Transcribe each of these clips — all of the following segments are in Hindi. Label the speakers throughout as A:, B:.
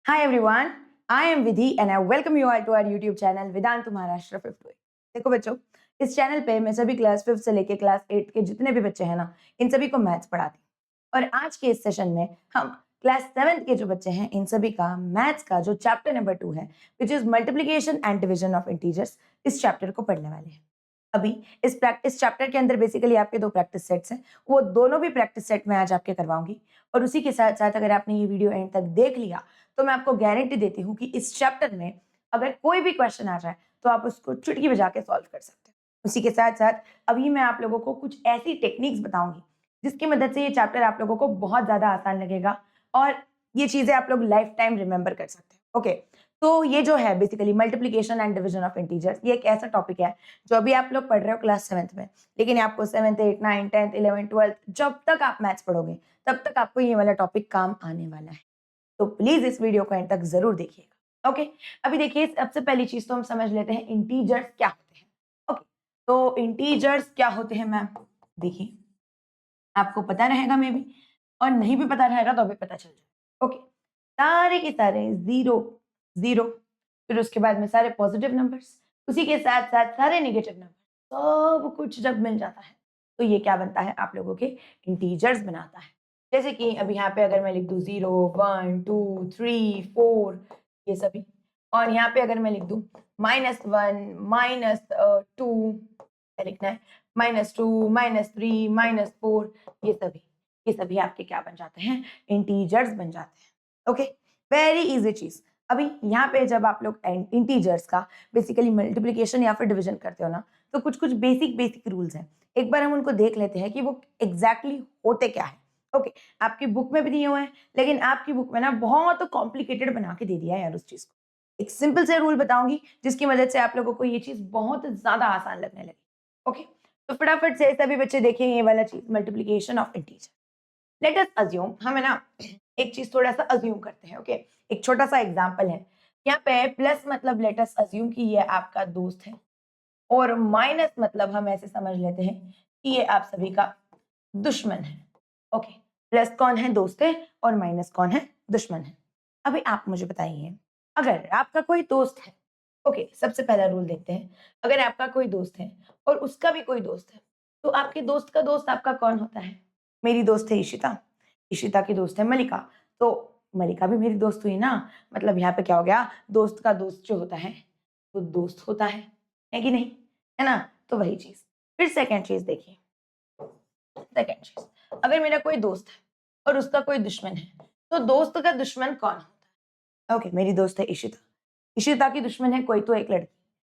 A: Hi everyone, I am Vidhi and I welcome you all to our YouTube channel Vedanta Maharashtra 5th वे। देखो बच्चों, इस चैनल पे मैं सभी क्लास 5 से लेके क्लास 8 के जितने भी बच्चे हैं ना, इन सभी को मैथ्स पढ़ाती हूँ। और आज के इस सेशन में हम क्लास 7th के जो बच्चे हैं, इन सभी का मैथ्स का जो चैप्टर नंबर 2 है, which is multiplication and division of integers, इस चैप्टर को पढ़ने वाले हैं। अभी इस चैप्टर के अंदर बेसिकली आपके दो प्रैक्टिस सेट्स हैं, वो दोनों भी प्रैक्टिस सेट मैं आज आपके करवाऊंगी। और उसी के साथ साथ अगर आपने ये वीडियो एंड तक देख लिया तो मैं आपको गारंटी देती हूँ कि इस चैप्टर में अगर कोई भी क्वेश्चन आ जाए तो आप उसको चुटकी बजा के सॉल्व कर सकते हैं। उसी के साथ साथ अभी मैं आप लोगों को कुछ ऐसी टेक्निक्स बताऊंगी जिसकी मदद से ये चैप्टर आप लोगों को बहुत ज्यादा आसान लगेगा और ये चीजें आप लोग लाइफ टाइम रिमेंबर कर सकते हैं। ओके, तो ये जो है basically multiplication and division of integers, ये एक ऐसा टॉपिक है जो अभी आप लोग पढ़ रहे हो क्लास 7th में, लेकिन आपको 7th 8th 9th 10th 11th 12th जब तक आप मैथ्स पढ़ोगे तब तक आपको ये वाला टॉपिक काम आने वाला है। तो प्लीज इस वीडियो को एंड तक जरूर देखिएगा। ओके, अभी देखिए सबसे पहली चीज तो हम समझ लेते हैं इंटीजर्स क्या होते हैं। ओके, तो इंटीजर्स क्या होते हैं मैम, देखिए आपको पता रहेगा मे बी, और नहीं भी पता रहेगा तो अभी पता चल जाए। ओके, सारे के सारे जीरो जीरो, फिर उसके बाद में सारे पॉजिटिव नंबर्स, उसी के साथ साथ सारे नेगेटिव नंबर, सब कुछ जब मिल जाता है तो ये क्या बनता है, आप लोगों के इंटीजर्स बनाता है। जैसे कि अभी यहाँ पे अगर मैं लिख दूं 0 1 2 3 4 ये सभी, और यहाँ पे अगर मैं लिख दूं -1 -2, क्या लिखना है, -2 -3 -4, ये सभी आपके क्या बन जाते हैं, इंटीजर्स बन जाते हैं। ओके, वेरी इजी चीज। अभी यहाँ पे जब आप लोग इंटीजर्स का बेसिकली मल्टीप्लिकेशन या फिर डिवीजन करते हो ना, तो कुछ कुछ बेसिक बेसिक रूल्स हैं। एक बार हम उनको देख लेते हैं कि वो एग्जैक्टली होते क्या है। ओके, आपकी बुक में भी दिए हुए हैं, लेकिन आपकी बुक में ना बहुत कॉम्प्लिकेटेड बना के दे दिया है यार उस चीज को। एक सिंपल से रूल बताऊंगी जिसकी मदद से आप लोगों को ये चीज बहुत ज्यादा आसान लगने लगी। ओके, तो फटाफट से सभी बच्चे देखें ये वाला चीज, multiplication of integer. Let us assume, हमें ना एक चीज थोड़ा सा अज्यूम करते हैं। ओके, एक छोटा सा एग्जांपल है यहाँ पे, प्लस मतलब लेट अस अज्यूम कि ये आपका दोस्त है, और माइनस मतलब हम ऐसे समझ लेते हैं कि ये आप सभी का दुश्मन है। ओके, प्लस कौन है, दोस्त है, और माइनस कौन है, दुश्मन है। अभी आप मुझे बताइए, अगर आपका कोई दोस्त है, ओके सबसे पहला रूल देखते हैं, अगर आपका कोई दोस्त है और उसका भी कोई दोस्त है, तो आपके दोस्त का दोस्त आपका कौन होता है। मेरी दोस्त है इशिता, इशिता की दोस्त है मलिका, तो मलिका भी मेरी दोस्त हुई ना। मतलब यहाँ पे क्या हो गया, दोस्त का दोस्त जो होता है वो दोस्त होता है कि नहीं, है ना। तो वही चीज, फिर सेकेंड चीज देखिए, सेकेंड चीज, अगर मेरा कोई दोस्त है और उसका कोई दुश्मन है, तो दोस्त का दुश्मन कौन होता है। ओके, मेरी दोस्त है इशिता, इशिता की दुश्मन है कोई तो एक लड़की,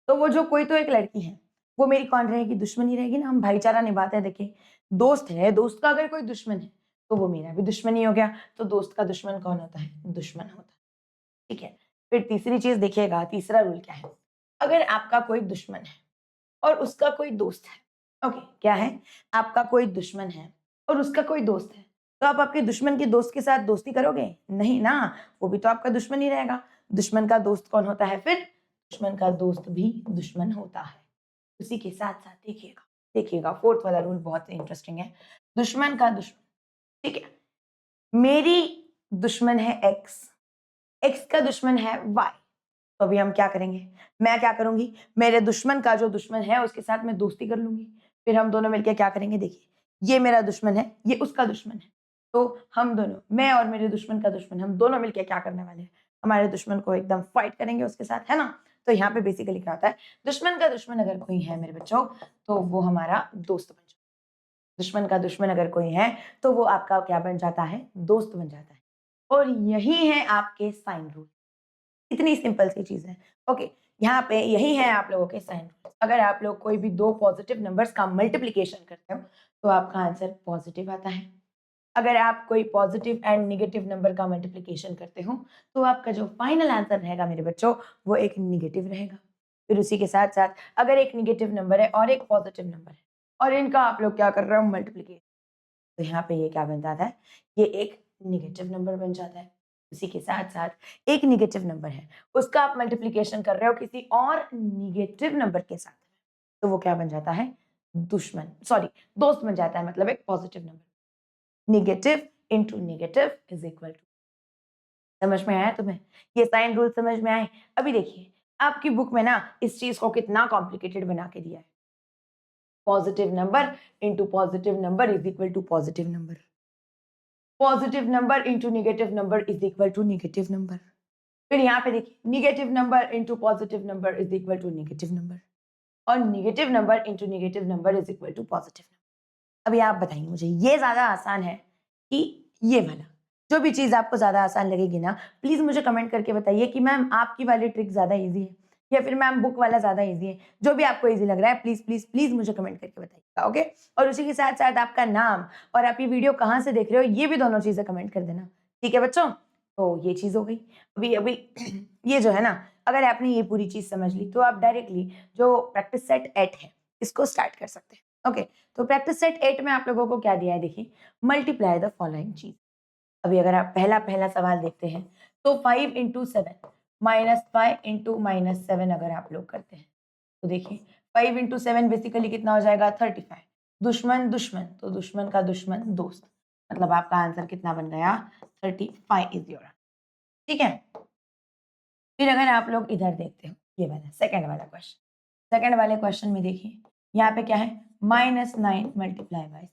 A: तो वो जो कोई तो एक लड़की है वो मेरी कौन रहेगी, दुश्मन ही रहेगी ना। हम भाईचारा निभाते हैं। देखिए दोस्त है, दोस्त का अगर कोई दुश्मन है तो वो मेरा भी दुश्मन ही हो गया, तो दोस्त का दुश्मन कौन होता है, दुश्मन होता है। ठीक है, फिर तीसरी चीज देखिएगा, तीसरा रूल क्या है, अगर आपका कोई दुश्मन है और उसका कोई दोस्त है, ओके क्या है, आपका कोई दुश्मन है और उसका कोई दोस्त है, तो आप आपके दुश्मन के दोस्त के साथ दोस्ती करोगे, नहीं ना, वो भी तो आपका दुश्मन ही रहेगा। दुश्मन का दोस्त कौन होता है, फिर दुश्मन का दोस्त भी दुश्मन होता है। उसी के साथ साथ देखिएगा, देखिएगा फोर्थ वाला रूल बहुत इंटरेस्टिंग है, दुश्मन का दुश्मन। ठीक है, मेरी दुश्मन है एक्स, एक्स का दुश्मन है वाई, तो अभी हम क्या करेंगे, मैं क्या करूंगी, मेरे दुश्मन का जो दुश्मन है उसके साथ मैं दोस्ती कर लूंगी, फिर हम दोनों मिलकर क्या करेंगे, देखिए ये मेरा दुश्मन है, ये उसका दुश्मन है, तो हम दोनों, मैं और मेरे दुश्मन का दुश्मन, हम दोनों मिलकर क्या करने वाले हैं, हमारे दुश्मन को एकदम फाइट करेंगे उसके साथ, है ना। तो यहाँ पे बेसिकली क्या होता है, दुश्मन का दुश्मन अगर कोई है मेरे बच्चों, तो वो हमारा दोस्त बन जाता है। दुश्मन का दुश्मन अगर कोई है तो वो आपका क्या बन जाता है, दोस्त बन जाता है। और यही है आपके साइन रूल, इतनी सिंपल सी चीज है। ओके, यहाँ पे यही है आप लोगों के साइन रूल्स। अगर आप लोग कोई भी दो पॉजिटिव नंबर्स का मल्टीप्लिकेशन करते हो तो आपका आंसर पॉजिटिव आता है। अगर आप कोई पॉजिटिव एंड निगेटिव नंबर का मल्टीप्लिकेशन करते हो तो आपका जो फाइनल आंसर रहेगा मेरे बच्चों, वो एक निगेटिव रहेगा। फिर उसी के साथ साथ अगर एक निगेटिव नंबर है और एक पॉजिटिव नंबर है और इनका आप लोग क्या कर रहे हो, मल्टीप्लिकेशन, तो यहाँ पे ये क्या बन जाता है, ये एक निगेटिव नंबर बन जाता है। उसी के साथ साथ एक निगेटिव नंबर है, उसका आप मल्टीप्लिकेशन कर रहे हो किसी और निगेटिव नंबर के साथ, तो वो क्या बन जाता है, दुश्मन, सॉरी दोस्त बन जाता है, मतलब एक positive number. Negative into negative is equal to समझ में आया तुम्हें? ये साइन रूल समझ में आए? अभी देखिए आपकी बुक में ना इस चीज को कितना कॉम्प्लिकेटेड बना के दिया है। Positive number into positive number is equal to positive number, positive number into negative number is equal to negative number. फिर यहाँ पे देखिए negative number into positive number is equal to negative number, और negative number into negative number is equal to positive number. अभी आप बताइए मुझे ये ज्यादा आसान है कि ये वाला? जो भी चीज आपको ज्यादा आसान लगेगी ना, प्लीज मुझे कमेंट करके बताइए कि मैम आपकी वाली ट्रिक ज्यादा इजी है या फिर मैम बुक वाला ज्यादा इजी है। जो भी आपको इजी लग रहा है प्लीज प्लीज प्लीज मुझे कमेंट करके बताइएगा, ओके? और उसी के साथ साथ आपका नाम और आप ये वीडियो कहाँ से देख रहे हो ये भी दोनों चीजें कमेंट कर देना, ठीक है बच्चों? तो ये चीज हो गई। अभी अभी ये जो है ना, अगर आपने ये पूरी चीज समझ ली तो आप डायरेक्टली जो प्रैक्टिस सेट 8 है इसको स्टार्ट कर सकते हैं, ओके? तो प्रैक्टिस सेट 8 में आप लोगों को क्या दिया है, देखिए मल्टीप्लाई द फॉलोइंग चीज। अभी अगर आप पहला पहला सवाल देखते हैं तो 5 इंटू 7 माइनस 5 इंटू माइनस 7 अगर आप लोग करते हैं तो देखिए 5 इंटू 7 बेसिकली कितना हो जाएगा 35। दुश्मन दुश्मन तो दुश्मन का दुश्मन दोस्त, मतलब आपका आंसर कितना बन गया 35 इज योर, ठीक है? फिर अगर आप लोग इधर देखते हो ये वाला सेकंड वाला क्वेश्चन, सेकंड वाले क्वेश्चन में देखिए यहाँ पे क्या है -9 मल्टीप्लाई बाय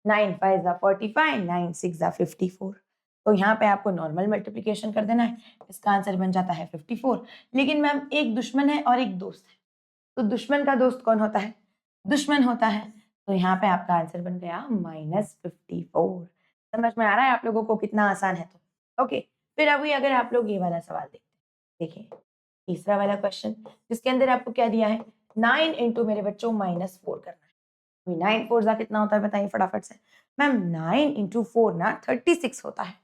A: 9 5 जा 45, 9 6 जा 54। तो यहाँ पे आपको नॉर्मल मल्टीप्लिकेशन कर देना है, इसका आंसर बन जाता है 54। लेकिन मैम एक दुश्मन है और एक दोस्त है, तो दुश्मन का दोस्त कौन होता है? दुश्मन होता है। तो यहाँ पे आपका आंसर बन गया -54। समझ में आ रहा है आप लोगों को कितना आसान है? तो ओके, फिर अभी अगर आप लोग ये वाला सवाल देखते हैं, देखिए तीसरा वाला क्वेश्चन जिसके अंदर आपको क्या दिया है 9 इंटू मेरे बच्चों -4 करना है। 9 4 जा कितना होता है बताइए फटाफट से? मैम 9 इंटू 4 ना 36 होता है,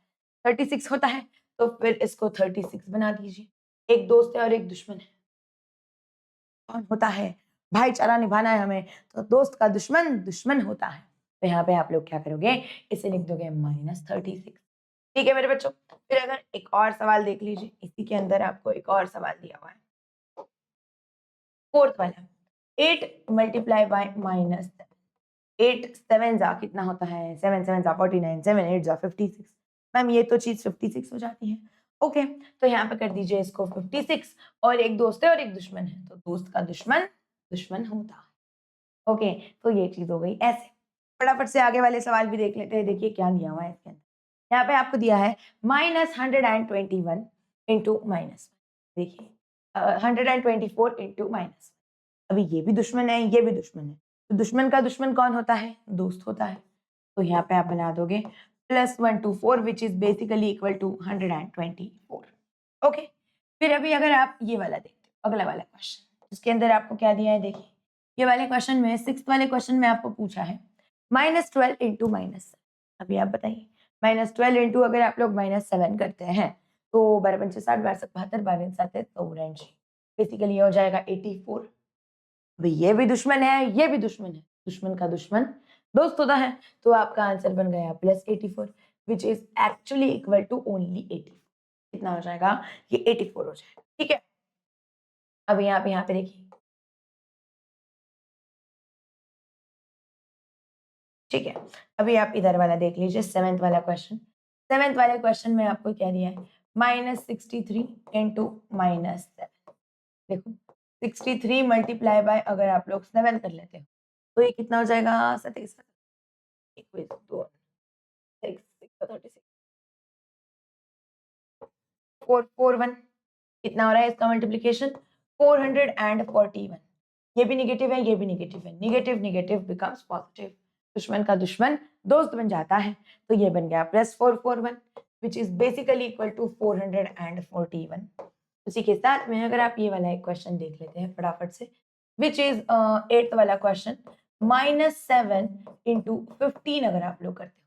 A: 36 होता है। तो फिर इसको 36 बना दीजिए। एक दोस्त है और एक दुश्मन है, कौन होता है? भाईचारा निभाना है हमें, तो दोस्त का दुश्मन दुश्मन होता है। तो यहाँ पे आप लोग क्या करोगे, इसे लिख दोगे -36, ठीक है मेरे बच्चों? फिर अगर एक और सवाल देख लीजिए, इसी के अंदर आपको एक और सवाल दिया हुआ है फोर्थ वाला, 8 मल्टीप्लाई बाय -7। 8 7 जा कितना होता है 7 7 जा 49, 7 8 जा 56। मैम ये तो चीज 56 हो जाती है, ओके? तो यहाँ पे कर दीजिए इसको 56, और एक दोस्त है और एक दुश्मन है, तो दोस्त का दुश्मन दुश्मन होता है, ओके? तो ये चीज हो गई ऐसे। फटाफट से आगे वाले सवाल भी देख लेते हैं, देखिए क्या दिया हुआ है इसके अंदर। यहाँ पे आपको दिया है -121 इंटू माइनस, देखिए 124 इंटू माइनस। अभी ये भी दुश्मन है ये भी दुश्मन है, तो दुश्मन का दुश्मन कौन होता है? दोस्त होता है। तो यहाँ पे आप बना दोगे +124 which is basically equal to 124, okay? फिर अभी अगर आप ये वाला देखते हो अगला वाला क्वेश्चन जिसके अंदर आपको क्या दिया है, देखिए ये वाले क्वेश्चन में सिक्स वाले क्वेश्चन में आपको पूछा है -12 इंटू -7। अभी आप बताइए -12 इंटू अगर आप लोग -7 करते हैं तो 12 पंचे 60, 12 सत्त 72, 12 सात 84, बेसिकली ये हो जाएगा 84। अभी ये भी दुश्मन है ये भी दुश्मन है, दुश्मन का दुश्मन दोस्त होता है। तो आपका आंसर बन गया +84 which is actually equal to only 84। कितना हो जाएगा? ये 84 हो जाएगा, ठीक है? अब यहाँ पे देखिए, ठीक है? अभी आप इधर वाला देख लीजिए सेवेंथ वाला क्वेश्चन। सेवेंथ वाले क्वेश्चन में आपको क्या दिया है -63 इंटू -7। देखो 63 मल्टीप्लाई बाय अगर आप लोग 7 कर लेते हो तो ये कितना हो जाएगा 27, 21 2 6 6 36 441। कितना हो रहा है इसका मल्टीप्लिकेशन 441। ये भी निगेटिव है ये भी निगेटिव है, निगेटिव निगेटिव बिकम्स पॉजिटिव, दुश्मन का दुश्मन दोस्त बन जाता है। तो ये बन गया +441 which is basically equal to 441। उसी के साथ में अगर आप ये वाला एक क्वेश्चन देख लेते हैं फटाफट से विच इज एट्थ वाला क्वेश्चन -7 इंटू 15 अगर आप लोग करते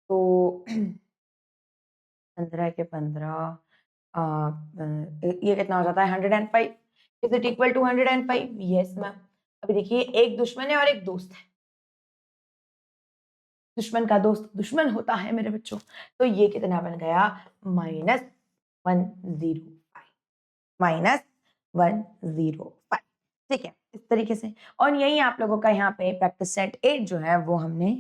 A: हो तो 15 के 15 ये कितना हो जाता है 105। Is it equal to 105? Yes ma'am. अभी देखिए एक दुश्मन है और एक दोस्त है, दुश्मन का दोस्त दुश्मन होता है मेरे बच्चों। तो ये कितना बन गया -105, -105, ठीक है? इस तरीके से। और यही आप लोगों का यहाँ पे प्रैक्टिस सेट 8 जो है वो हमने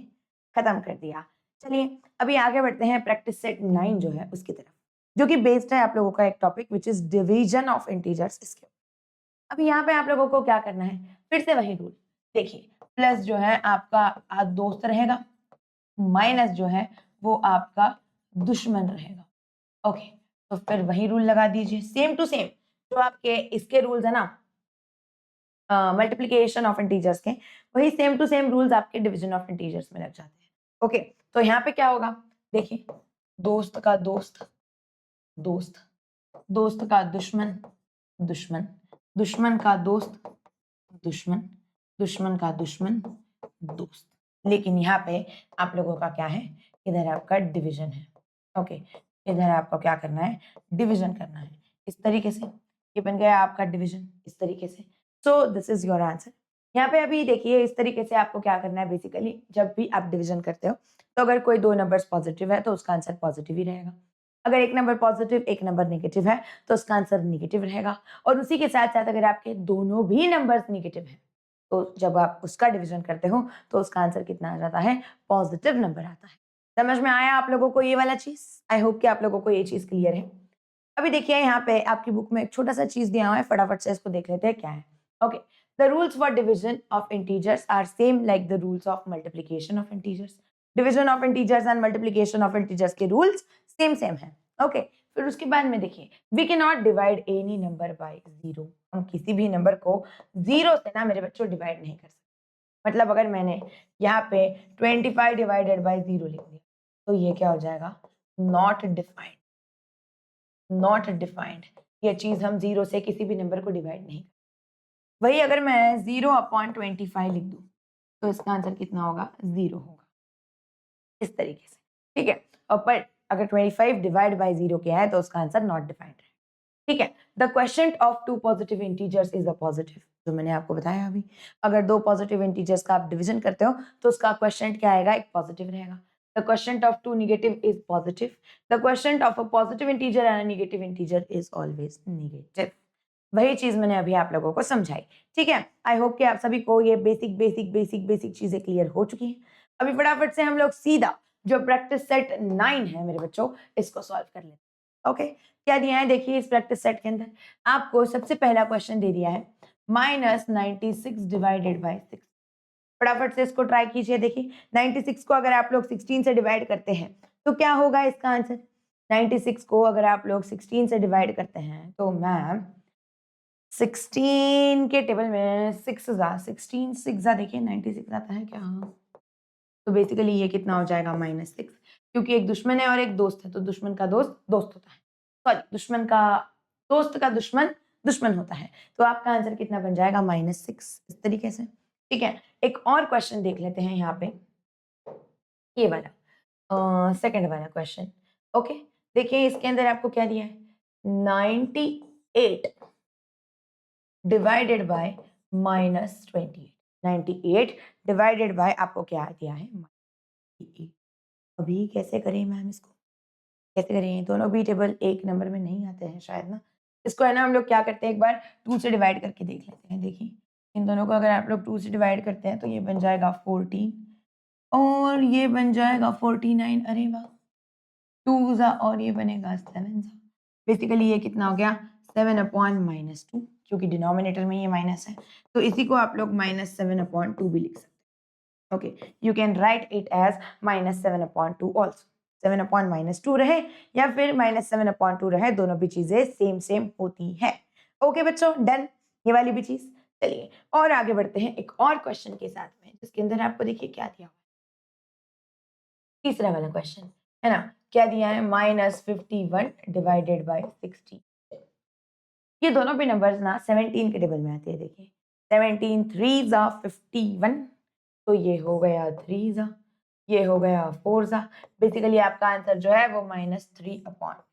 A: खत्म कर दिया। चलिए अभी आगे बढ़ते हैं प्रैक्टिस सेट 9 जो है उसकी तरफ। जो कि बेस्ड है आप लोगों का एक topic which is division of integers इसके। अब यहाँ पे आप लोगों को क्या करना है, फिर से वही रूल देखिए, प्लस जो है आपका दोस्त रहेगा, माइनस जो है वो आपका दुश्मन रहेगा। ओके, तो फिर वही रूल लगा दीजिए, सेम टू सेम जो आपके इसके रूल्स है ना मल्टीप्लीकेशन ऑफ इंटीजर्स के, वही सेम टू सेम रूल्स आपके डिवीजन ऑफ इंटीजर्स में लग जाते हैं। ओके, तो यहाँ पे क्या होगा, देखिए दोस्त का दोस्त दोस्त, दोस्त का दुश्मन दुश्मन, दुश्मन का दोस्त दुश्मन, दुश्मन का दुश्मन दोस्त। लेकिन यहाँ पे आप लोगों का क्या है, इधर आपका डिवीजन है। ओके, इधर आपको क्या करना है, डिवीजन करना है इस तरीके से, ये बन गया आपका डिवीजन इस तरीके से। So this is your answer. यहाँ पे अभी देखिए इस तरीके से आपको क्या करना है, बेसिकली जब भी आप डिवीजन करते हो तो अगर कोई दो नंबर्स पॉजिटिव है तो उसका आंसर पॉजिटिव ही रहेगा, अगर एक नंबर पॉजिटिव एक नंबर नेगेटिव है तो उसका आंसर नेगेटिव रहेगा, और उसी के साथ साथ अगर आपके दोनों भी नंबर्स नेगेटिव हैं तो जब आप उसका डिवीजन करते हो तो उसका आंसर कितना आ जाता है, पॉजिटिव नंबर आता है। समझ में आया आप लोगों को ये वाला चीज? आई होप कि आप लोगों को ये चीज क्लियर है। अभी देखिए यहाँ पे आपकी बुक में एक छोटा सा चीज दिया हुआ है, फटाफट से इसको देख लेते हैं क्या है। Okay, the rules for division of integers are same like the rules of multiplication of integers. Division of integers and multiplication of integers के रूल्स सेम सेम है। ओके, फिर उसके बाद में देखिए, we can not divide any number by zero. हम किसी भी नंबर को जीरो से ना मेरे बच्चों डिवाइड नहीं कर सकते। मतलब अगर मैंने यहाँ पे 25 डिवाइडेड बाय जीरो लिख दिया तो ये क्या हो जाएगा, नॉट डिफाइंड। नॉट डिफाइंड, ये चीज हम जीरो से किसी भी नंबर को डिवाइड नहीं। वही अगर मैं 0/25 लिख दूं तो इसका आंसर कितना होगा, जीरो होगा इस तरीके से। ठीक है, और पर अगर 25 डिवाइड बाय जीरो क्या है तो उसका आंसर नॉट डिफाइंड है। ठीक है, the quotient of two positive integers is a positive, जो मैंने आपको बताया अभी, अगर दो पॉजिटिव इंटीजर्स का आप डिवीजन करते हो तो उसका क्वोशिएंट क्या आएगा, एक पॉजिटिव रहेगा। The quotient of two negative is positive, the quotient of a positive integer and a negative integer is always negative. वही चीज मैंने अभी आप लोगों को समझाई। ठीक है, आई होप कि आप सभी को ये बेसिक बेसिक बेसिक बेसिक चीजें क्लियर हो चुकी हैं। अभी फटाफट से हम लोग सीधा जो प्रैक्टिस सेट 9 है मेरे बच्चों, इसको सॉल्व कर लेते हैं। ओके, क्या दिया है देखिए इस प्रैक्टिस सेट के अंदर, आपको सबसे पहला क्वेश्चन दे दिया है -96 डिवाइडेड बाय 6। फटाफट से इसको ट्राई कीजिए। देखिए 96 को अगर आप लोग 16 से डिवाइड करते हैं तो क्या होगा इसका आंसर, 96 को अगर आप लोग 16 से डिवाइड करते हैं तो मैम 16 के टेबल में 16 6 देखिए 96 आता है क्या, हाँ, तो बेसिकली ये कितना हो जाएगा -6, क्योंकि एक दुश्मन है और एक दोस्त है तो दुश्मन का दोस्त दोस्त होता है, सॉरी दुश्मन का दोस्त का दुश्मन दुश्मन होता है, तो आपका आंसर कितना बन जाएगा -6 इस तरीके से। ठीक है, एक और क्वेश्चन देख लेते हैं यहाँ पे, ये वाला सेकंड वाला क्वेश्चन। ओके, देखिए इसके अंदर आपको क्या दिया है, 98 डिवाइडेड बाय -28, 98 डिवाइडेड बाय आपको क्या दिया है, 98। अभी कैसे करें मैम इसको, कैसे करें, दोनों भी टेबल एक नंबर में नहीं आते हैं शायद ना, इसको है ना हम लोग क्या करते हैं, एक बार 2 से डिवाइड करके देख लेते हैं। देखिए इन दोनों को अगर आप लोग 2 से डिवाइड करते हैं तो ये बन जाएगा 14 और ये बन जाएगा 49, अरे वाह, 2 ज़ा और ये बनेगा 7 ज़ा, बेसिकली ये कितना हो गया 7/-2, क्योंकि डिनोमिनेटर में ये माइनस है तो इसी को आप लोग -7/2 भी लिख सकते हैं। Okay, you can write it as -7/2 also, 7/-2 रहे या फिर -7/2 रहे, दोनों भी चीजें सेम सेम होती है। ओके बच्चों, डन ये वाली भी चीज। चलिए और आगे बढ़ते हैं एक और क्वेश्चन के साथ में, जिसके अंदर आपको देखिए क्या दिया हुआ है, तीसरा वाला क्वेश्चन है ना, क्या दिया है, -51 डिवाइडेड बाय 60। ये दोनों भी नंबर्स ना 17 के टेबल में आते हैं। देखिए 17 3 ज़ा 51, तो ये हो गया 3 ज़ा, ये हो गया 4 ज़ा, बेसिकली आपका आंसर जो है वो -3/,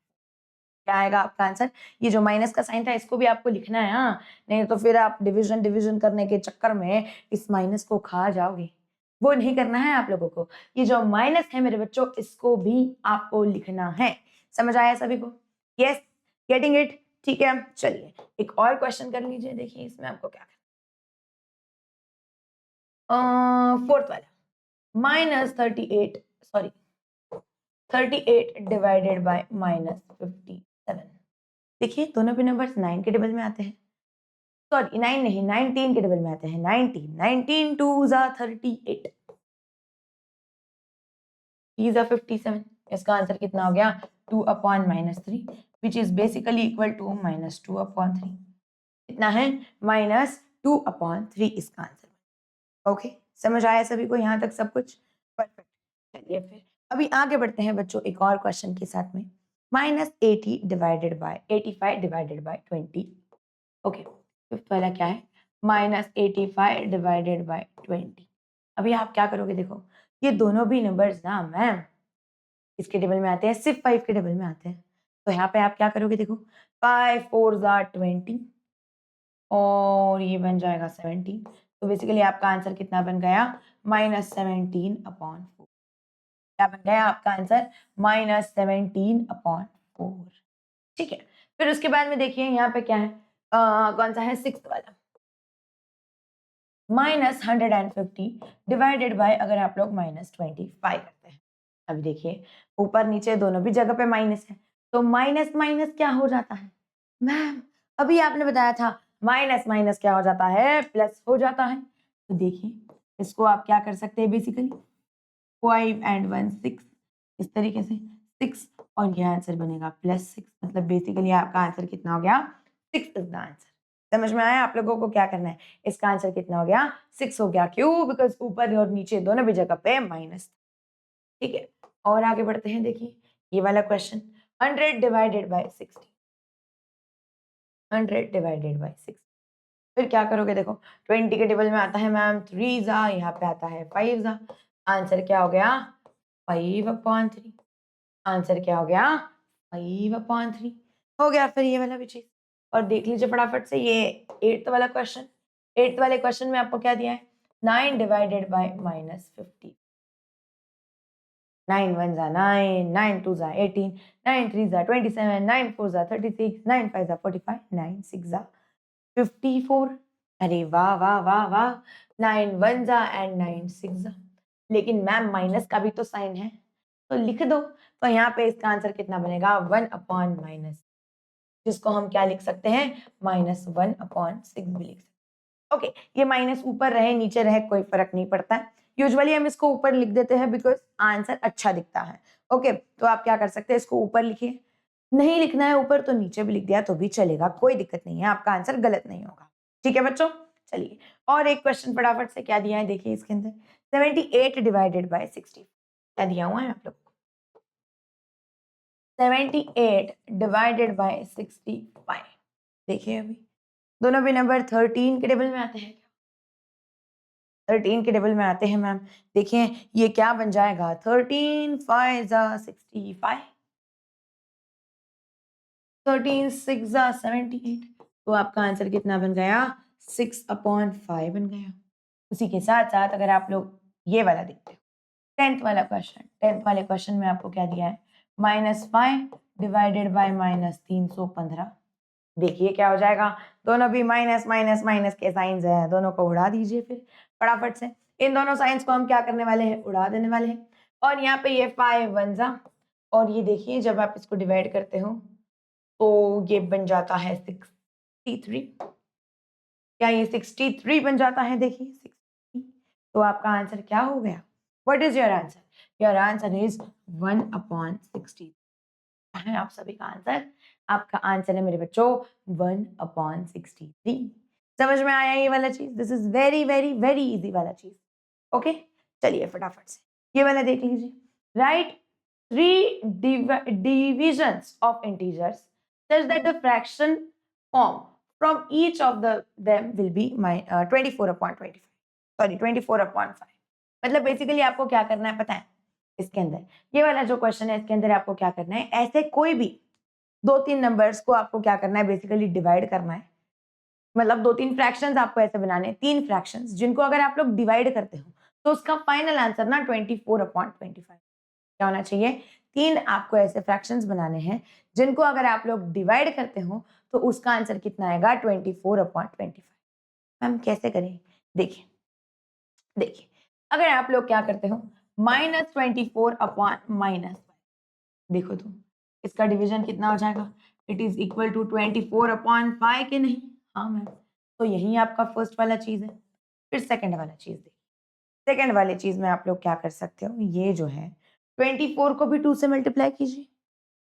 A: क्या आएगा आपका आंसर, ये जो माइनस का साइन था इसको भी आपको लिखना है, हाँ, नहीं तो फिर आप डिवीजन डिवीजन करने के चक्कर में इस माइनस को खा जाओगे, वो नहीं करना है आप लोगों को। ये जो माइनस है मेरे बच्चों इसको भी आपको लिखना है, समझ आया सभी को, यस, गेटिंग इट, ठीक है। चलिए एक और क्वेश्चन कर लीजिए, देखिए इसमें आपको क्या करना, फोर्थ वाला -38, सॉरी 38 डिवाइडेड बाय -57। देखिए दोनों भी नंबर्स 9 के टेबल में आते हैं, सॉरी 9 नहीं 19 के टेबल में आते हैं। 19 2 जा 38, 3 जा 57। इसका आंसर कितना हो गया 2 upon -3 which is basically equal to -2 upon 3। कितना है -2 अपॉन 3 इसका आंसर। ओके, समझ आया सभी को यहाँ तक सब कुछ? परफेक्ट। चलिए फिर अभी आगे बढ़ते हैं बच्चों एक और क्वेश्चन के साथ में। -80 divided by 85 divided by 20। Okay, fifth वाला क्या है -85 डिवाइडेड बाय 20। अभी आप क्या करोगे, देखो ये दोनों भी नंबर्स ना मैम इसके टेबल में आते हैं, सिर्फ 5 के टेबल में आते हैं। तो यहाँ पे आप क्या करोगे, देखो 5 4 जा 20 और ये बन जाएगा 17। तो बेसिकली आपका आंसर कितना बन गया -17 अपॉन 4। क्या बन गया आपका आंसर -17 अपॉन 4। ठीक है, फिर उसके बाद में देखिए यहाँ पे क्या है, कौन सा है सिक्स्थ वाला -150 डिवाइडेड बाय, अगर आप लोग -25 करते हैं। अभी देखिए ऊपर नीचे दोनों भी जगह पे माइनस है, तो माइनस माइनस क्या हो जाता है मैम, अभी आपने बताया था माइनस माइनस क्या हो जाता है प्लस हो जाता है। तो देखिए इसको आप क्या कर सकते हैं, बेसिकली 5 and 1 6, इस तरीके से 6 और ये आंसर बनेगा +6। मतलब बेसिकली आपका आंसर कितना हो गया 6 इज द आंसर। समझ में आया आप लोगों को क्या करना है? इसका आंसर कितना हो गया 6 हो गया। क्यों? बिकॉज ऊपर और नीचे दोनों भी जगह पे माइनस। ठीक है, और आगे बढ़ते हैं। देखिए ये वाला question 100 divided by 60, 100 divided by 60। फिर क्या करोगे, देखो 20 के टेबल में आता है मैम 3 जा, यहाँ पे आता है 5 जा। आंसर क्या हो गया 5 अपॉन 3। आंसर क्या हो गया 5 अपॉन 3 हो गया। फिर ये वाला भी चीज और देख लीजिए फटाफट से, ये 8th वाला क्वेश्चन। 8th वाले क्वेश्चन में आपको क्या दिया है 9 डिवाइडेड बाय -50। 9 1 जा 9, 9 2 जा 18, 9 3 जा 27, 9 4 जा 36, 9 5 जा 45, 9 6 जा 54। अरे वाह वाह वाह वाह, 9 1 जा एंड 9 6 जा। लेकिन मैम माइनस का भी तो साइन है, तो लिख दो। तो यहाँ पे इसका आंसर कितना बनेगा 1 अपॉन माइनस, जिसको हम क्या लिख सकते हैं -1 अपॉन 6 भी लिख सकते हैं। ओके, ये माइनस ऊपर रहे नीचे रहे कोई फर्क नहीं पड़ता है। यूजुअली हम इसको ऊपर लिख देते हैं बिकॉज आंसर अच्छा दिखता है। ओके, तो आप क्या कर सकते हैं, इसको ऊपर लिखिए। नहीं लिखना है ऊपर तो नीचे भी लिख दिया तो भी चलेगा, कोई दिक्कत नहीं है, आपका आंसर गलत नहीं होगा। ठीक है बच्चों, चलिए और एक क्वेश्चन फटाफट से क्या दिया है देखिए इसके अंदर 78 डिवाइडेड बाय 60। क्या दिया हुआ है आप लोग 78 डिवाइडेड बाय 65। देखिए अभी दोनों भी नंबर 13 के टेबल में आते हैं, 13 के टेबल में आते हैं मैम। देखिए ये क्या बन जाएगा 13 5 जा 65, 13 6 जा 78। तो आपका आंसर कितना बन गया 6 अपॉन 5 बन गया। उसी के साथ साथ अगर आप लोग ये वाला देखते हो 10th वाला क्वेश्चन, 10th वाले क्वेश्चन में आपको क्या दिया है -5 डिवाइडेड बाय -315। देखिए क्या हो जाएगा, दोनों भी माइनस माइनस माइनस के साइंस है, दोनों को उड़ा दीजिए फिर फटाफट से। इन दोनों साइंस को हम क्या करने वाले हैं उड़ा देने वाले हैं। और यहाँ पे ये 5 1 जा, और ये देखिए जब आप इसको डिवाइड करते हो तो ये बन जाता है 63। क्या ये 63 बन जाता है, देखिए 60। तो आपका आंसर क्या हो गया, what is your answer? Your answer is 1 upon 60 है आप सभी का आंसर। आपका आंसर है मेरे बच्चों 1 अपॉन 63। समझ में आया ये वाला चीज? This is very very very easy वाला चीज। ओके, चलिए फटाफट से ये वाला देख लीजिए। Right 3 divisions of integers such that the fraction form from each of them will be 24 upon 25, sorry 24 upon 5। मतलब बेसिकली आपको क्या करना है पता है, इसके अंदर ये वाला जो क्वेश्चन है इसके अंदर आपको क्या करना है, ऐसे कोई भी 2-3 नंबर्स को आपको क्या करना है बेसिकली डिवाइड करना है। मतलब 2-3 फ्रैक्शंस आपको ऐसे बनाने हैं, 3 फ्रैक्शंस जिनको अगर आप लोग डिवाइड करते हो तो उसका फाइनल आंसर ना 24 अपॉन 25 क्या होना चाहिए। 3 आपको ऐसे फ्रैक्शंस बनाने हैं जिनको अगर आप लोग डिवाइड करते हो तो उसका आंसर कितना आएगा 24 अपॉन 25। मैम कैसे करें, देखिए देखिए अगर आप लोग क्या करते हो -24 अपॉन -5, देखो तो इसका डिवीजन कितना हो जाएगा, इट इज इक्वल टू 24/5 के नहीं? हाँ मैम। तो यही आपका फर्स्ट वाला चीज है। फिर सेकंड वाला चीज देखिए, सेकंड वाली चीज में आप लोग क्या कर सकते हो, ये जो है 24 को भी 2 से मल्टीप्लाई कीजिए,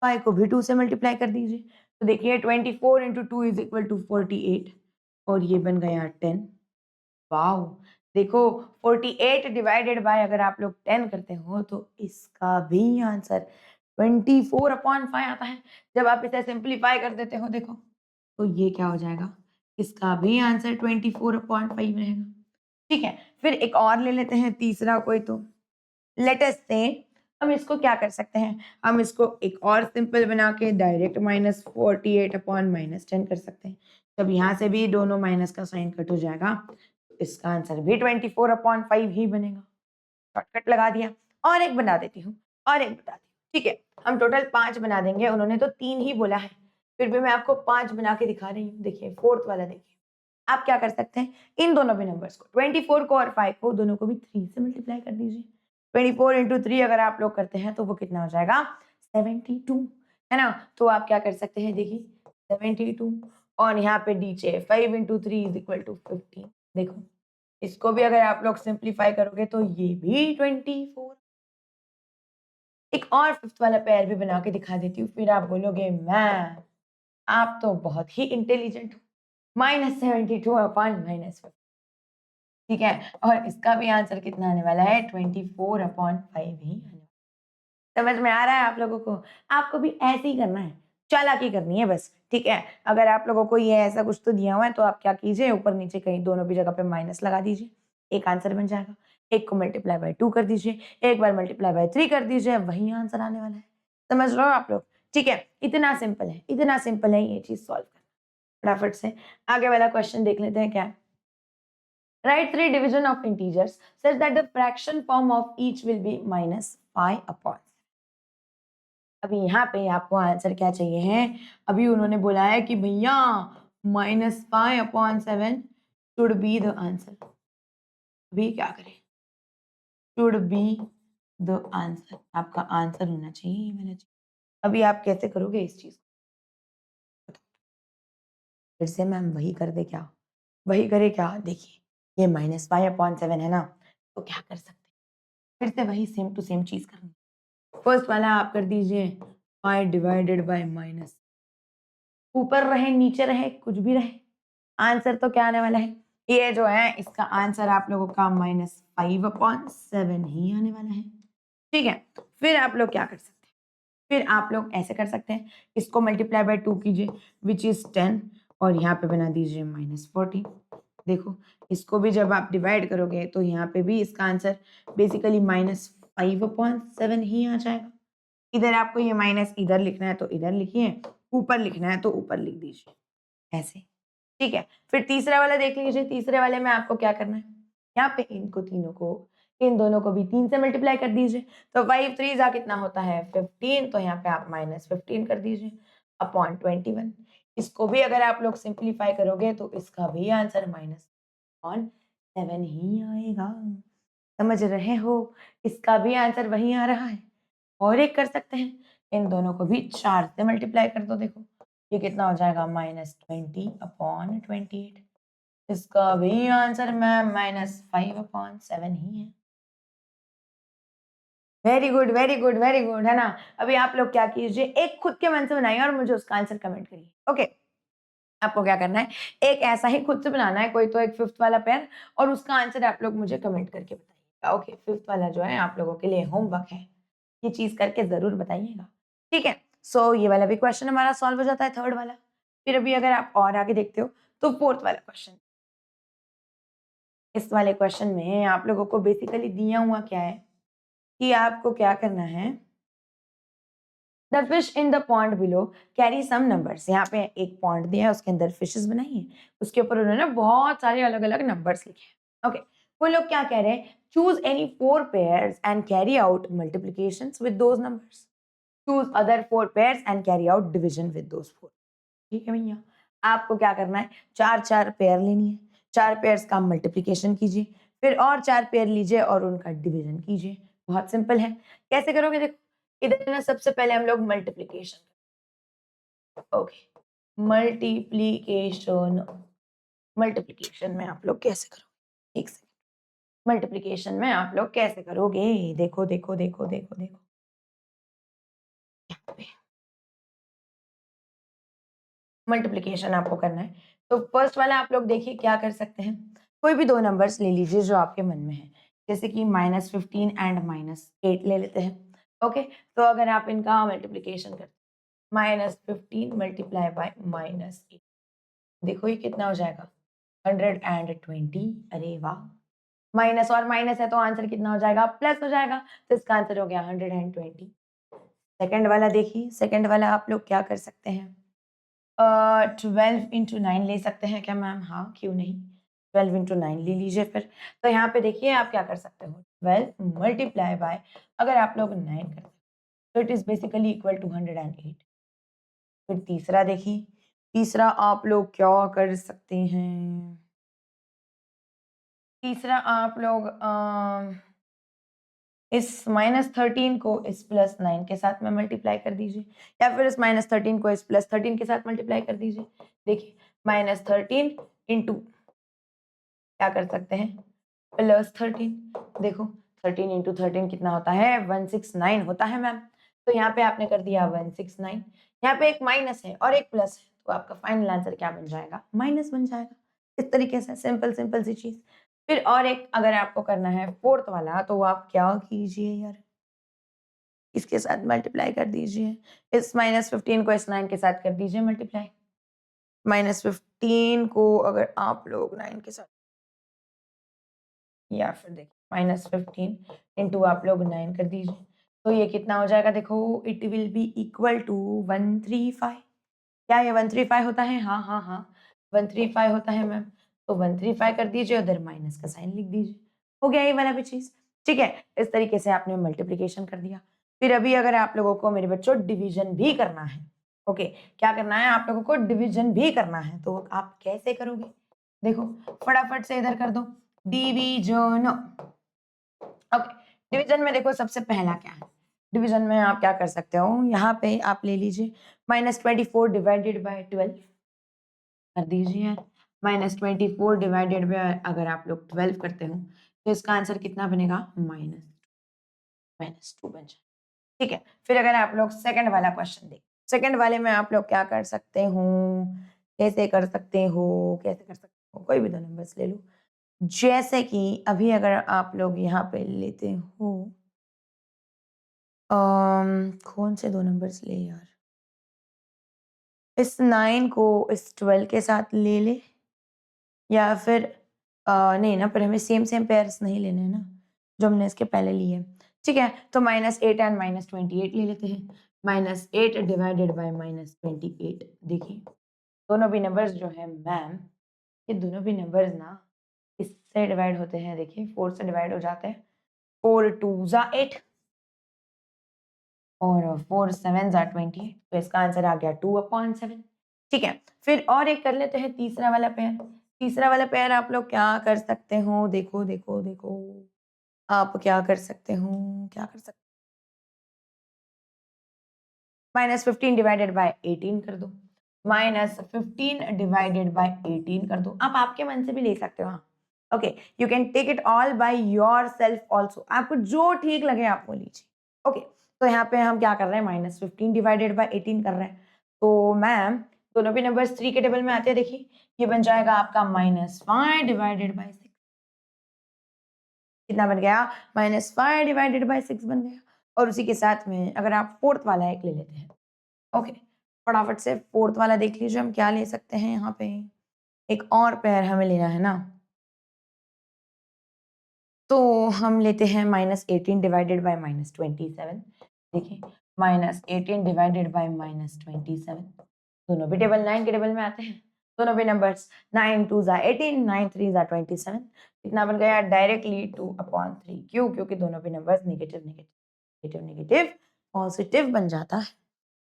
A: 5 को भी 2 से मल्टीप्लाई कर दीजिए। तो देखिए 24 इंटू 2 इज इक्वल टू 48 और ये बन गया 10। वाओ! देखो 48 डिवाइडेड बाय अगर आप लोग 10 करते हो तो इसका भी आंसर 24/5 आता है। जब आप इसे सिंप्लीफाई कर देते हो देखो, तो ये क्या हो जाएगा? इसका भी आंसर 24/5 रहेगा। ठीक है, फिर एक और ले लेते हैं तीसरा कोई तो। लेट अस से हम इसको क्या कर सकते हैं, हम इसको एक और सिंपल बना के डायरेक्ट -48/-10 कर सकते हैं। जब यहाँ से भी दोनों माइनस का साइन कट हो जाएगा, तो इसका आंसर भी 24/5 ही बनेगा। शॉर्टकट लगा दिया। और एक बना देती हूँ, और एक बता दी, ठीक है? हम टोटल 5 बना देंगे, उन्होंने तो 3 ही बोला है, फिर भी मैं आपको 5 बना के दिखा रही हूँ। देखिए फोर्थ वाला देखिए, आप क्या कर सकते हैं, इन दोनों भी नंबर्स को 24 को और 5 को दोनों को भी 3 से मल्टीप्लाई कर दीजिए। 24 इंटू 3 अगर आप लोग करते हैं तो वो कितना हो जाएगा, 72, है ना? तो आप क्या कर सकते हैं, देखिए 72 और यहाँ पे नीचे 5 इंटू 3 इज इक्वल टू 15। देखो इसको भी अगर आप लोग सिंप्लीफाई करोगे तो ये भी 24। एक और फिफ्थ वाला पेयर भी बना के दिखा देती हूँ, फिर आप बोलोगे मैम आप तो बहुत ही इंटेलिजेंट हो। -72/-5, ठीक है? और इसका भी आंसर कितना आने वाला है, 24/5 ही आने वाला है। समझ में आ रहा है आप लोगों को? आपको भी ऐसे ही करना है, चालाकी करनी है बस, ठीक है? अगर आप लोगों को ये ऐसा कुछ तो दिया हुआ है तो आप क्या कीजिए, ऊपर-नीचे कहीं दोनों भी जगह पे माइनस लगा दीजिए, एक आंसर बन जाएगा। एक को मल्टीप्लाई बाय 2 कर दीजिए, एक बार मल्टीप्लाई बाय 3 कर दीजिए, वही आंसर आने वाला है। समझ रहे हो आप लोग? ठीक है, इतना सिंपल है ये चीज़ सॉल्व करना। फटाफट से आगे वाला क्वेश्चन देख लेते हैं क्या है? Write three division of integers such that the fraction form of each will be -5/7। अभी यहाँ पे आपको आंसर क्या चाहिए है? अभी उन्होंने बोला है कि भैया -5/7 शुड बी द आंसर। अभी क्या करें? शुड बी द आंसर, आपका आंसर होना चाहिए ये वाला चीज। अभी आप कैसे करोगे इस चीज को? फिर से मैम वही कर दे क्या? वही करे क्या? देखिए ये -5/7 है ना, तो क्या कर सकते हैं, फिर से वही सेम टू सेम चीज करनी। फर्स्ट वाला आप कर दीजिए 5 डिवाइडेड बाय माइनस, ऊपर रहे नीचे रहे कुछ भी रहे, आंसर तो क्या आने वाला है, ये जो है इसका आंसर आप लोगों का -5/7 ही आने वाला है। ठीक है, फिर आप लोग क्या कर सकते हैं, फिर आप लोग ऐसे कर सकते हैं, इसको मल्टीप्लाई बाय 2 कीजिए विच इज 10 और यहाँ पे बना दीजिए -40। देखो इसको भी जब आप डिवाइड करोगे तो यहाँ पे भी इसका आंसर बेसिकली -5/7 ही आ जाएगा। इधर आपको ये माइनस इधर लिखना है तो इधर लिखिए, ऊपर लिखना है तो ऊपर लिख दीजिए, ऐसे। ठीक है, फिर तीसरा वाला देख लीजिए, तीसरे वाले में आपको क्या करना है, यहाँ पे इनको तीनों को, इन दोनों को भी 3 से मल्टीप्लाई कर दीजिए, तो 5 3 जा कितना होता है 15, तो यहाँ पे आप -15 कर दीजिए अपॉन 21। इसको भी अगर आप लोग सिंप्लीफाई करोगे तो इसका भी आंसर -7 ही आएगा। समझ रहे हो? इसका भी आंसर वही आ रहा है। और एक कर सकते हैं, इन दोनों को भी 4 से मल्टीप्लाई कर दो, देखो ये कितना हो जाएगा -20/28। इसका भी आंसर मैम -5/7 ही है। Very good very good very good, है ना? अभी आप लोग क्या कीजिए, एक खुद के मन से बनाइए और मुझे उसका आंसर कमेंट करिए। ओके, आपको क्या करना है, एक ऐसा ही खुद से बनाना है कोई तो एक फिफ्थ वाला पेयर और उसका आंसर आप लोग मुझे कमेंट करके बताइएगा। ओके, फिफ्थ वाला जो है आप लोगों के लिए होमवर्क है, ये चीज करके जरूर बताइएगा। ठीक है, सो ये वाला भी क्वेश्चन हमारा सॉल्व हो जाता है, थर्ड वाला। फिर अभी अगर आप और आगे देखते हो तो फोर्थ वाला क्वेश्चन, इस वाले क्वेश्चन में आप लोगों को बेसिकली दिया हुआ क्या है कि आपको क्या करना है, the fish in the pond below carry some numbers. यहाँ पे एक पॉन्ड दिया है, उसके अंदर फिशेस बनाई है, उसके ऊपर उन्होंने बहुत सारे अलग अलग नंबर्स लिखे हैं। ओके, वो लोग क्या कह रहे हैं, choose any 4 pairs and carry out multiplications with those numbers, choose other 4 pairs and carry out division with those 4। ठीक है भैया, आपको क्या करना है, 4 पेयर लेनी है, 4 पेयर्स का मल्टीप्लिकेशन कीजिए, फिर और 4 पेयर लीजिए और उनका डिवीजन कीजिए। बहुत सिंपल है, कैसे करोगे देखो, इधर ना सबसे पहले हम लोग मल्टीप्लीकेशन, ओके मल्टीप्लीकेशन, मल्टीप्लीकेशन में आप लोग कैसे करोगे, एक सेकंड, मल्टीप्लीकेशन में आप लोग कैसे करोगे, देखो देखो देखो देखो देखो, मल्टीप्लीकेशन आपको करना है। तो फर्स्ट वाला आप लोग देखिए क्या कर सकते हैं, कोई भी दो नंबर्स ले लीजिए जो आपके मन में है, जैसे कि -15 एंड -8 ले लेते हैं। ओके, तो अगर आप इनका मल्टीप्लीकेशन करते हैं -15 मल्टीप्लाई बाय -8, देखो ये कितना हो जाएगा 120। अरे वाह, माइनस और माइनस है तो आंसर कितना हो जाएगा, प्लस हो जाएगा, तो इसका आंसर हो गया 120। सेकंड वाला देखिए, सेकंड वाला आप लोग क्या कर सकते हैं, 12 इंटू 9 ले सकते हैं क्या मैम, हाँ क्यों नहीं, 12 इंटू 9 ले लीजिए फिर। तो यहाँ पे देखिए आप क्या कर सकते हो, 12 मल्टीप्लाई बाय, अगर आप लोग 9 करते हैं तो it is basically equal to 108। फिर तीसरा देखिए, तीसरा आप लोग क्या कर सकते हैं, तीसरा आप लोग इस -13 को इस +9 के साथ में मल्टीप्लाई कर दीजिए, या फिर इस -13 को इस +13 के साथ मल्टीप्लाई कर दीजिए। देखिए -13 इंटू क्या कर सकते हैं +13, देखो 13 इंटू 13 कितना होता है 169 होता है मैम। तो यहाँ पे आपने कर दिया 169, यहाँ पे एक माइनस है और एक प्लस है, तो आपका फाइनल आंसर क्या बन जाएगा, माइनस बन जाएगा। इस तरीके से सिंपल सिंपल सी चीज। फिर और एक अगर आपको करना है फोर्थ वाला, तो आप क्या कीजिए यार, इसके साथ मल्टीप्लाई कर दीजिए, इस -15 को इस 9 के साथ कर दीजिए मल्टीप्लाई, -15 को अगर आप लोग 9 के साथ, या फिर देखिए -15 इंटू आप लोग 9 कर दीजिए, तो ये कितना हो जाएगा, देखो it will be equal to 135। क्या ये 135 होता है, हाँ हाँ हाँ 135 होता है मैम। तो 135 कर दीजिए, उधर माइनस का साइन लिख दीजिए, हो गया ये वाला भी चीज। ठीक है, इस तरीके से आपने मल्टीप्लीकेशन कर दिया। फिर अभी अगर आप लोगों को मेरे बच्चों डिवीजन भी करना है, ओके क्या करना है आप लोगों को, डिवीजन भी करना है, तो आप कैसे करोगे, देखो फटाफट से इधर कर दो डिवीजन। ओके, डिवीजन में देखो सबसे पहला क्या है, डिवीजन में आप क्या कर सकते हो, यहाँ पे आप ले लीजिए -24 डिवाइडेड बाय 12 कर दीजिए यार, -24 डिवाइडेड बाय अगर आप लोग 12 करते हो तो इसका आंसर कितना बनेगा, -2 बन जाए। ठीक है, फिर अगर आप लोग सेकंड वाला क्वेश्चन देख, सेकंड वाले में आप लोग क्या कर सकते हो, कैसे कर सकते हो, कैसे कर सकते हो, कोई भी दो नंबर्स ले लो, जैसे कि अभी अगर आप लोग यहाँ पे लेते हो कौन से दो नंबर्स ले यार, इस 9 को इस 12 के साथ ले ले, या फिर नहीं ना, पर हमें सेम सेम पेयर्स नहीं लेने हैं ना जो हमने इसके पहले लिए। ठीक है, तो -8 एंड -28 ले लेते हैं, -8 डिवाइडेड बाय -28, देखिए दोनों भी नंबर्स जो है मैम, ये दोनों भी नंबर्स ना इससे डिवाइड होते हैं, देखिए 4 से डिवाइड हो जाते हैं, 4 2 ज़ा 8 और 4 7 ज़ा 28, तो इसका आंसर आ गया 2/7। ठीक है, फिर और एक कर लेते हैं तीसरा वाला पेयर। तीसरा वाला पेयर आप लोग क्या कर सकते हो, देखो देखो देखो, आप क्या कर सकते हो, क्या कर सकते, -15 डिवाइडेड बाय 18 कर दो, -15 डिवाइडेड बाय 18 कर दो, आप आपके मन से भी ले सकते हो, हाँ okay, you can take it all by yourself also, आपको जो ठीक लगे आप वो लीजिए। ओके, तो यहाँ पे हम क्या कर रहे हैं, -15 डिवाइडेड बाय 18 कर रहे हैं, तो मैम दोनों भी नंबर्स 3 के टेबल में आते हैं, देखिए ये बन जाएगा आपका -5 डिवाइडेड बाय 6, कितना बन गया, -5 डिवाइडेड बाय 6 बन गया। और उसी के साथ में अगर आप फोर्थ वाला एक ले लेते हैं, ओके फटाफट से फोर्थ वाला देख लीजिए, हम क्या ले सकते हैं यहाँ पे, एक और पेयर हमें लेना है ना, तो हम लेते हैं -18 डिवाइडेड बाय -27, देखिए -18 डिवाइडेड बाय -27, दोनों भी टेबल 9 के टेबल में आते हैं, दोनों भी नंबर्स 9 2 ज़ा 18 9 3 ज़ा 27, कितना बन गया डायरेक्टली 2/3, क्यों, क्योंकि दोनों भी numbers negative negative negative negative positive बन जाता है।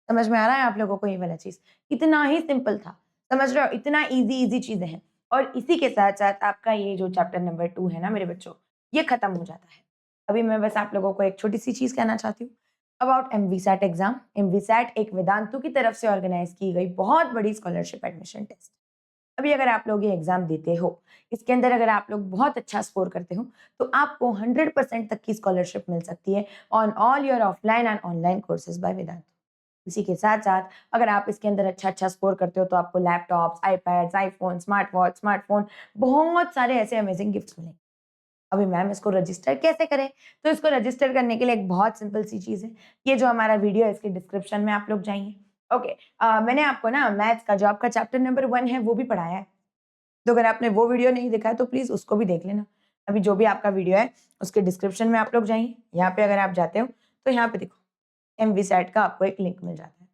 A: समझ में आ रहा है आप लोगों को ये वाला चीज, इतना ही सिंपल था, समझ रहे हो, इतना इजी इजी चीजें हैं। और इसी के साथ साथ आपका ये जो चैप्टर नंबर 2 है ना मेरे बच्चों, ये खत्म हो जाता है। अभी मैं बस आप लोगों को एक छोटी सी चीज कहना चाहती हूँ, अबाउट एमवीसैट एग्जाम। एमवीसैट एक वेदांतु की तरफ से ऑर्गेनाइज की गई बहुत बड़ी स्कॉलरशिप एडमिशन टेस्ट। अभी अगर आप लोग ये एग्जाम देते हो, इसके अंदर अगर आप लोग बहुत अच्छा स्कोर करते हो, तो आपको 100% तक की स्कॉलरशिप मिल सकती है on all your offline and online courses by Vedantu. इसी के साथ साथ अगर आप इसके अंदर अच्छा अच्छा स्कोर करते हो तो आपको laptops, iPads, iPhone, smart watch, smartphone, बहुत सारे ऐसे अमेजिंग गिफ्ट्स मिलेंगे। अभी मैम इसको रजिस्टर कैसे करें? तो इसको रजिस्टर करने के लिए एक बहुत सिंपल सी चीज़ है। ये जो हमारा वीडियो है इसके डिस्क्रिप्शन में आप लोग जाइए। ओके, मैंने आपको ना मैथ्स का जो आपका चैप्टर नंबर 1 है वो भी पढ़ाया है। तो अगर आपने वो वीडियो नहीं देखा है तो प्लीज़ उसको भी देख लेना। अभी जो भी आपका वीडियो है उसके डिस्क्रिप्शन में आप लोग जाइए। यहाँ पे अगर आप जाते हो तो यहाँ पे देखो एमवीसैट का आपको एक लिंक मिल जाता है।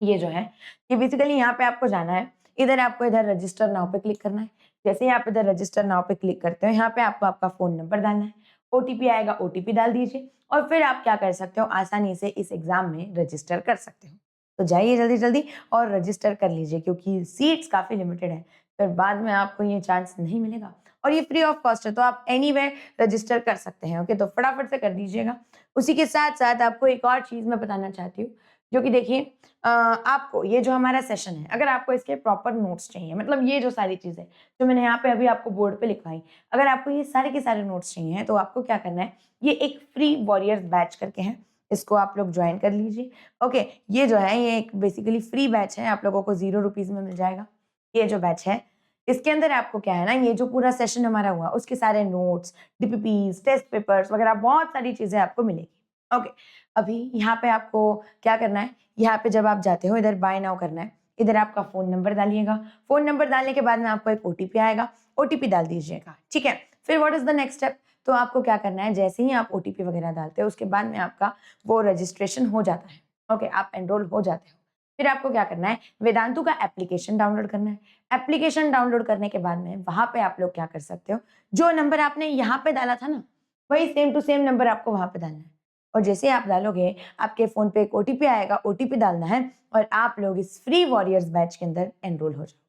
A: ये जो है, ये बेसिकली यहाँ पे आपको जाना है। इधर आपको इधर रजिस्टर नाउ पे क्लिक करना है। जैसे ही आप इधर रजिस्टर नाउ पे क्लिक करते हो, यहाँ पे आपको आपका फ़ोन नंबर डालना है। ओटीपी आएगा, ओटीपी डाल दीजिए और फिर आप क्या कर सकते हो, आसानी से इस एग्ज़ाम में रजिस्टर कर सकते हो। तो जाइए जल्दी-जल्दी और रजिस्टर कर लीजिए क्योंकि सीट्स काफ़ी लिमिटेड है। फिर बाद में आपको ये चांस नहीं मिलेगा और ये फ्री ऑफ कॉस्ट है, तो आप एनीवेयर रजिस्टर कर सकते हैं। ओके, तो फटाफट से कर दीजिएगा। उसी के साथ-साथ आपको एक और चीज़ मैं बताना चाहती हूँ, जो कि देखिए आपको ये जो हमारा सेशन है, अगर आपको इसके प्रॉपर नोट्स चाहिए, मतलब ये जो सारी चीज़ें जो मैंने यहाँ पे अभी आपको बोर्ड पे लिखवाई, अगर आपको ये सारे के सारे नोट्स चाहिए हैं, तो आपको क्या करना है, ये एक फ्री वॉरियर्स बैच करके है, इसको आप लोग ज्वाइन कर लीजिए। ओके, ये जो है ये एक बेसिकली फ्री बैच है, आप लोगों को 0 रुपीज़ में मिल जाएगा। ये जो बैच है, इसके अंदर आपको क्या है ना, ये जो पूरा सेशन हमारा हुआ, उसके सारे नोट्स, डीपीपीज़, टेस्ट पेपर्स वगैरह बहुत सारी चीज़ें आपको मिलेगी। ओके, अभी यहाँ पे आपको क्या करना है, यहाँ पे जब आप जाते हो इधर बाय नाउ करना है। इधर आपका फ़ोन नंबर डालिएगा। फ़ोन नंबर डालने के बाद में आपको एक ओटीपी आएगा, ओटीपी डाल दीजिएगा, ठीक है? फिर what is the next step? तो आपको क्या करना है, जैसे ही आप ओटीपी वगैरह डालते हो उसके बाद में आपका वो रजिस्ट्रेशन हो जाता है। ओके, आप एनरोल हो जाते हो। फिर आपको क्या करना है, वेदांतु का एप्लीकेशन डाउनलोड करना है। एप्लीकेशन डाउनलोड करने के बाद में वहाँ पे आप लोग क्या कर सकते हो, जो नंबर आपने यहाँ पे डाला था ना, वही सेम टू सेम नंबर आपको वहाँ पे डालना है। और जैसे आप डालोगे, आपके फ़ोन पे एक ओटीपी आएगा, ओटीपी डालना है और आप लोग इस फ्री वॉरियर्स बैच के अंदर एनरोल हो जाओगे।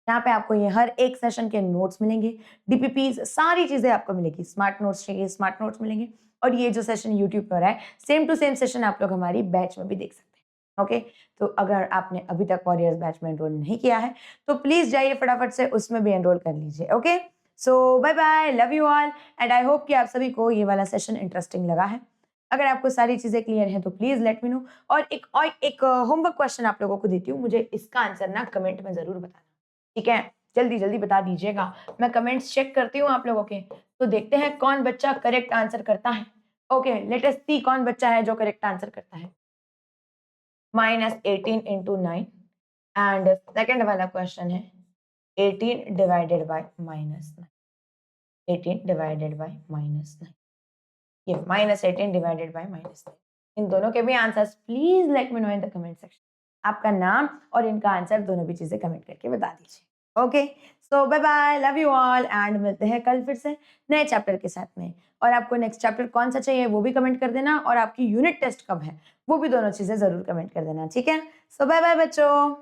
A: यहाँ पे आपको ये हर एक सेशन के नोट्स मिलेंगे, डीपीपीज़ सारी चीज़ें आपको मिलेगी। स्मार्ट नोट्स चाहिए, स्मार्ट नोट्स मिलेंगे और ये जो सेशन यूट्यूब पे हो रहा है, सेम टू सेम सेशन आप लोग हमारी बैच में भी देख सकते हैं। ओके, तो अगर आपने अभी तक वॉरियर्स बैच में एनरोल नहीं किया है, तो प्लीज़ जाइए फटाफट से उसमें भी एनरोल कर लीजिए। Okay, so bye bye, love you all and I hope कि आप सभी को ये वाला सेशन इंटरेस्टिंग लगा है। अगर आपको सारी चीज़ें क्लियर हैं तो प्लीज़ लेट मी नो और एक होमवर्क क्वेश्चन आप लोगों को देती हूँ, मुझे इसका आंसर ना कमेंट में ज़रूर बताना, ठीक है? जल्दी-जल्दी बता दीजिएगा। मैं कमेंट्स चेक करती हूँ आप लोगों के, तो देखते हैं कौन बच्चा करेक्ट आंसर करता है। ओके, लेट अस सी कौन बच्चा है जो करेक्ट आंसर करता है। -18 into 9 एंड सेकंड वाला क्वेश्चन है 18 डिवाइडेड बाय -9। 18 divided by -9। ये -18 डिवाइडेड बाय -9। इन दोनों के भी answers please let me know in the comment section. आपका नाम और इनका आंसर दोनों भी चीजें कमेंट करके बता दीजिए। Okay, so bye bye, love you all and मिलते हैं कल फिर से नए चैप्टर के साथ में। और आपको नेक्स्ट चैप्टर कौन सा चाहिए वो भी कमेंट कर देना और आपकी यूनिट टेस्ट कब है वो भी दोनों चीजें जरूर कमेंट कर देना, ठीक है? सो बाय बाय बच्चों।